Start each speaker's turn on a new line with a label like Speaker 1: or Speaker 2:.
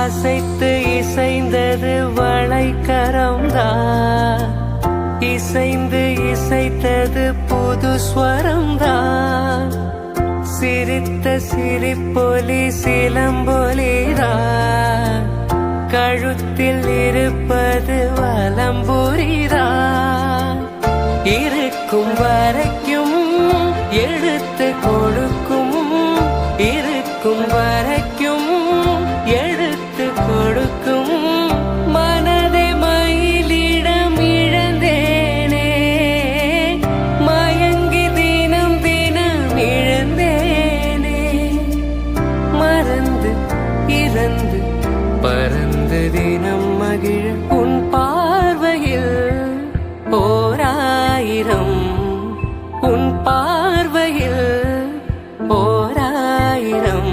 Speaker 1: அசைத்து இசைந்தது வளைக்கரம்தான், இசைந்து இசைத்தது புது ஸ்வரம்தான். சிரித்த சிரிப்பொலி சிலம்பொலிதான், கழுத்தில் இருப்பது வலம்புரிதான். இருக்கும் வரைக்கும் எடுத்து கொடுக்கும், இருக்கும் வரைக்கும் எடுத்து கொடுக்கும். மனதை மயிலிடம் இழந்தேனே, மயங்கி தினம் தினம் இழந்தேனே. மறந்து இறந்து பறந்து தினம் மகிழ